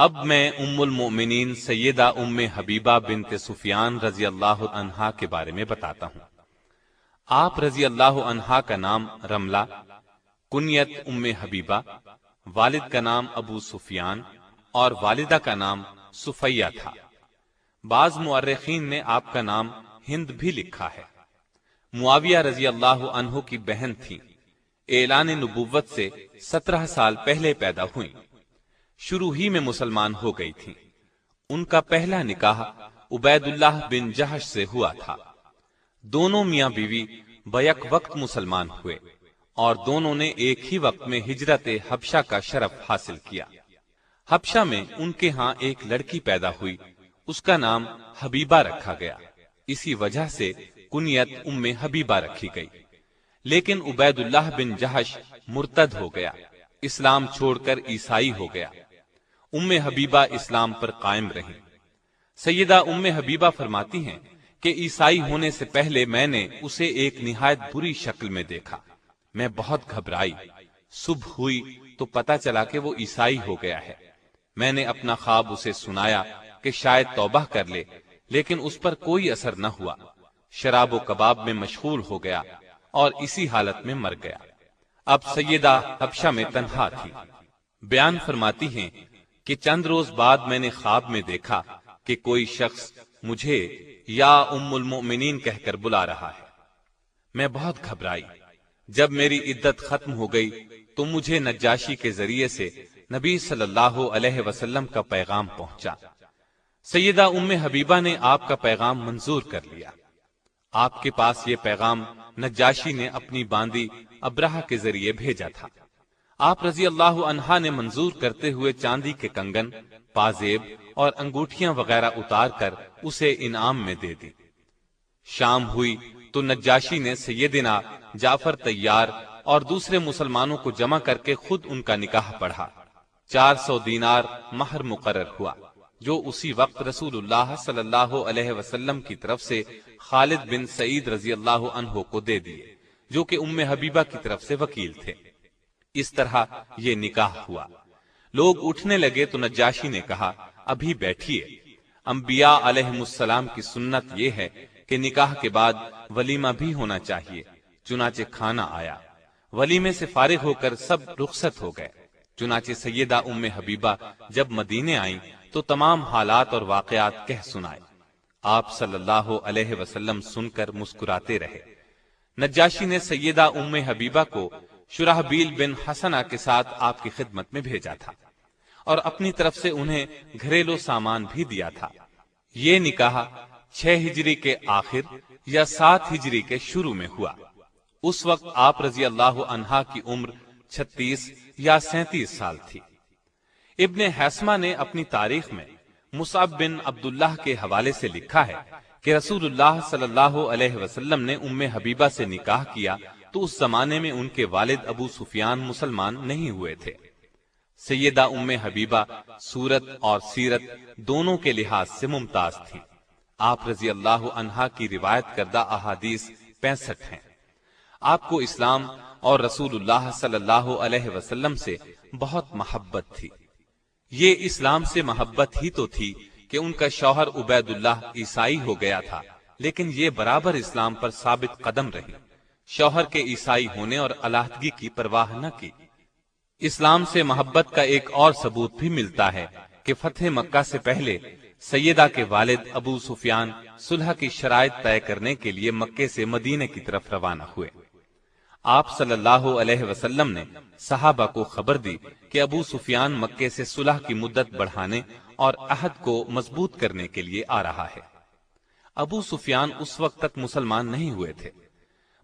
اب میں ام المؤمنین سیدہ ام حبیبہ بنت سفیان رضی اللہ عنہا کے بارے میں بتاتا ہوں۔ آپ رضی اللہ عنہا کا نام رملہ، کنیت ام حبیبہ، والد کا نام ابو سفیان اور والدہ کا نام صفیہ تھا۔ بعض مورخین نے آپ کا نام ہند بھی لکھا ہے۔ معاویہ رضی اللہ عنہ کی بہن تھی، اعلان نبوت سے 17 سال پہلے پیدا ہوئیں، شروع ہی میں مسلمان ہو گئی تھیں۔ ان کا پہلا نکاح عبید اللہ بن جہش سے ہوا تھا۔ دونوں میاں بیوی بیک وقت مسلمان ہوئے اور دونوں نے ایک ہی وقت میں ہجرت حبشہ کا شرف حاصل کیا۔ حبشہ میں ان کے ہاں ایک لڑکی پیدا ہوئی، اس کا نام حبیبہ رکھا گیا، اسی وجہ سے کنیت ام حبیبہ رکھی گئی۔ لیکن عبید اللہ بن جہش مرتد ہو گیا، اسلام چھوڑ کر عیسائی ہو گیا۔ ام حبیبہ اسلام پر قائم رہی۔ سیدہ ام حبیبہ فرماتی ہیں کہ عیسائی ہونے سے پہلے میں نے اسے ایک نہایت بری شکل میں دیکھا، میں بہت گھبرائی۔ صبح ہوئی تو پتہ چلا کہ وہ عیسائی ہو گیا ہے۔ میں نے اپنا خواب اسے سنایا کہ شاید توبہ کر لے، لیکن اس پر کوئی اثر نہ ہوا۔ شراب و کباب میں مشغول ہو گیا اور اسی حالت میں مر گیا۔ اب سیدہ حبشہ میں تنہا تھی۔ بیان فرماتی ہیں کہ چند روز بعد میں نے خواب میں دیکھا کہ کوئی شخص مجھے یا ام المؤمنین کہہ کر بلا رہا ہے۔ میں بہت گھبرائی۔ جب میری عدت ختم ہو گئی تو مجھے نجاشی کے ذریعے سے نبی صلی اللہ علیہ وسلم کا پیغام پہنچا۔ سیدہ ام حبیبہ نے آپ کا پیغام منظور کر لیا۔ آپ کے پاس یہ پیغام نجاشی نے اپنی باندی ابرہہ کے ذریعے بھیجا تھا۔ آپ رضی اللہ عنہا نے منظور کرتے ہوئے چاندی کے کنگن، پازیب اور انگوٹھیاں وغیرہ اتار کر اسے انعام میں دے دی۔ شام ہوئی تو نجاشی نے سیدنا جعفر طیار اور دوسرے مسلمانوں کو جمع کر کے خود ان کا نکاح پڑھا۔ 400 دینار مہر مقرر ہوا، جو اسی وقت رسول اللہ صلی اللہ علیہ وسلم کی طرف سے خالد بن سعید رضی اللہ عنہ کو دے دیے، جو کہ ام حبیبہ کی طرف سے وکیل تھے۔ اس طرح یہ نکاح ہوا۔ لوگ اٹھنے لگے تو نجاشی نے کہا، ابھی بیٹھیے، انبیاء علیہم السلام کی سنت یہ ہے کہ نکاح کے بعد ولیمہ بھی ہونا چاہیے۔ چنانچہ کھانا آیا۔ ولیمے سے فارغ ہو کر سب رخصت ہو گئے۔ چنانچہ سیدہ ام حبیبہ جب مدینے آئیں تو تمام حالات اور واقعات کہہ سنائے۔ آپ صلی اللہ علیہ وسلم سن کر مسکراتے رہے۔ نجاشی نے سیدہ ام حبیبہ کو شرحبیل بن حسنہ کے ساتھ آپ کی خدمت میں بھیجا تھا اور اپنی طرف سے انہیں گھریلو سامان بھی دیا تھا۔ یہ نکاح 6 ہجری کے آخر یا 7 ہجری کے شروع میں ہوا۔ اس وقت آپ رضی اللہ عنہا کی عمر 36 یا 37 سال تھی۔ ابن حیثمہ نے اپنی تاریخ میں مصعب بن عبداللہ کے حوالے سے لکھا ہے کہ رسول اللہ صلی اللہ علیہ وسلم نے ام حبیبہ سے نکاح کیا تو اس زمانے میں ان کے والد ابو سفیان مسلمان نہیں ہوئے تھے۔ سیدہ ام حبیبہ صورت اور سیرت دونوں کے لحاظ سے ممتاز تھیں۔ آپ رضی اللہ عنہا کی روایت کردہ احادیث 65 ہیں۔ آپ کو اسلام اور رسول اللہ صلی اللہ علیہ وسلم سے بہت محبت تھی۔ یہ اسلام سے محبت ہی تو تھی کہ ان کا شوہر عبید اللہ عیسائی ہو گیا تھا، لیکن یہ برابر اسلام پر ثابت قدم رہی، شوہر کے عیسائی ہونے اور علیحدگی کی پرواہ نہ کی۔ اسلام سے محبت کا ایک اور ثبوت بھی ملتا ہے کہ فتح مکہ سے پہلے سیدہ کے والد ابو سفیان صلح کی شرائط طے کرنے کے لیے مکے سے مدینے کی طرف روانہ ہوئے۔ آپ صلی اللہ علیہ وسلم نے صحابہ کو خبر دی کہ ابو سفیان مکے سے صلح کی مدت بڑھانے اور عہد کو مضبوط کرنے کے لیے آ رہا ہے۔ ابو سفیان اس وقت تک مسلمان نہیں ہوئے تھے۔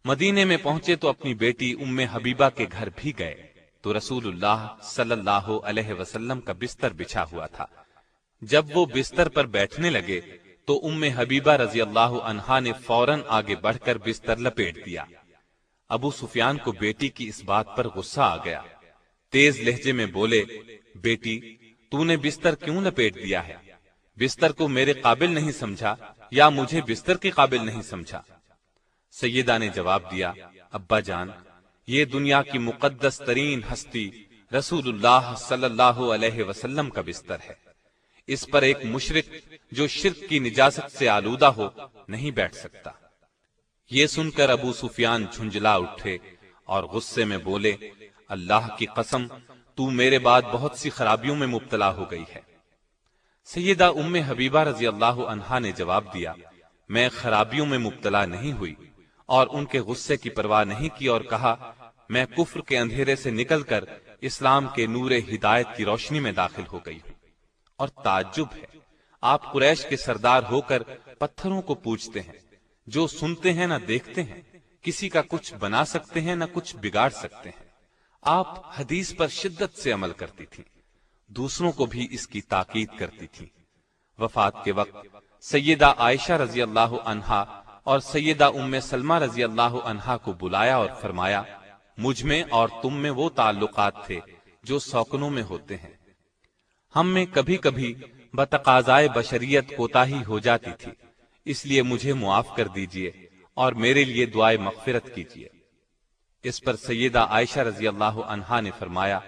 مدینے میں پہنچے تو اپنی بیٹی ام حبیبہ کے گھر بھی گئے تو رسول اللہ صلی اللہ علیہ وسلم کا بستر بچھا ہوا تھا۔ جب وہ بستر پر بیٹھنے لگے تو ام حبیبہ رضی اللہ عنہا نے فوراً آگے بڑھ کر بستر لپیٹ دیا۔ ابو سفیان کو بیٹی کی اس بات پر غصہ آ گیا۔ تیز لہجے میں بولے، بیٹی تو نے بستر کیوں لپیٹ دیا ہے؟ بستر کو میرے قابل نہیں سمجھا یا مجھے بستر کے قابل نہیں سمجھا؟ سیدہ نے جواب دیا، ابا جان، یہ دنیا کی مقدس ترین ہستی رسول اللہ صلی اللہ علیہ وسلم کا بستر ہے، اس پر ایک مشرک جو شرک کی نجاست سے آلودہ ہو نہیں بیٹھ سکتا۔ یہ سن کر ابو سفیان جھنجلا اٹھے اور غصے میں بولے، اللہ کی قسم تو میرے بعد بہت سی خرابیوں میں مبتلا ہو گئی ہے۔ سیدہ ام حبیبہ رضی اللہ عنہا نے جواب دیا، میں خرابیوں میں مبتلا نہیں ہوئی، اور ان کے غصے کی پرواہ نہیں کی اور کہا، میں کفر کے اندھیرے سے نکل کر اسلام کے نور ہدایت کی روشنی میں داخل ہو گئی ہوں۔ اور تعجب ہے، آپ قریش کے سردار ہو کر پتھروں کو پوجتے ہیں، جو سنتے ہیں نہ دیکھتے ہیں، کسی کا کچھ بنا سکتے ہیں نہ کچھ بگاڑ سکتے ہیں۔ آپ حدیث پر شدت سے عمل کرتی تھیں، دوسروں کو بھی اس کی تاکید کرتی تھیں۔ وفات کے وقت سیدہ عائشہ رضی اللہ عنہا اور سیدہ ام سلمہ رضی اللہ عنہا کو بلایا اور فرمایا، مجھ میں اور تم میں وہ تعلقات تھے جو سوکنوں میں ہوتے ہیں، ہم میں کبھی کبھی بتقاضائے بشریت کوتاہی ہو جاتی تھی، اس لیے مجھے معاف کر دیجئے اور میرے لیے دعائے مغفرت کیجئے۔ اس پر سیدہ عائشہ رضی اللہ عنہا نے فرمایا،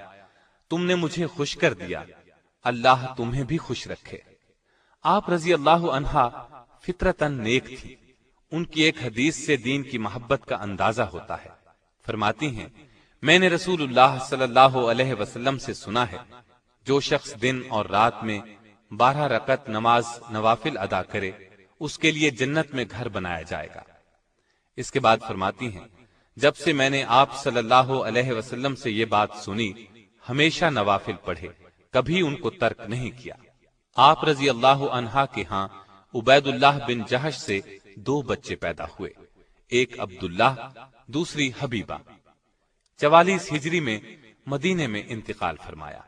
تم نے مجھے خوش کر دیا، اللہ تمہیں بھی خوش رکھے۔ آپ رضی اللہ عنہا فطرتاً نیک تھی، ان کی ایک حدیث سے دین کی محبت کا اندازہ ہوتا ہے۔ فرماتی ہیں، میں نے رسول اللہ صلی اللہ علیہ وسلم سے سنا ہے، جو شخص دن اور رات میں 12 رکعت نماز نوافل ادا کرے، اس کے لیے جنت میں گھر بنایا جائے گا۔ اس کے بعد فرماتی ہیں، جب سے میں نے آپ صلی اللہ علیہ وسلم سے یہ بات سنی، ہمیشہ نوافل پڑھے، کبھی ان کو ترک نہیں کیا۔ آپ رضی اللہ عنہا کے ہاں عبید اللہ بن جہش سے 2 بچے پیدا ہوئے، ایک عبداللہ، دوسری حبیبہ۔ 44 ہجری میں مدینے میں انتقال فرمایا۔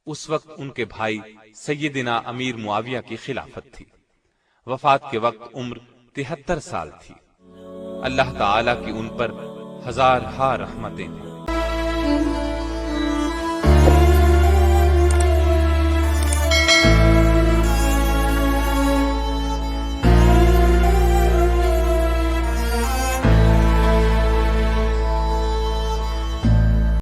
اس وقت ان کے بھائی سیدنا امیر معاویہ کی خلافت تھی۔ وفات کے وقت عمر 73 سال تھی۔ اللہ تعالی کی ان پر ہزارہا رحمتیں ہیں۔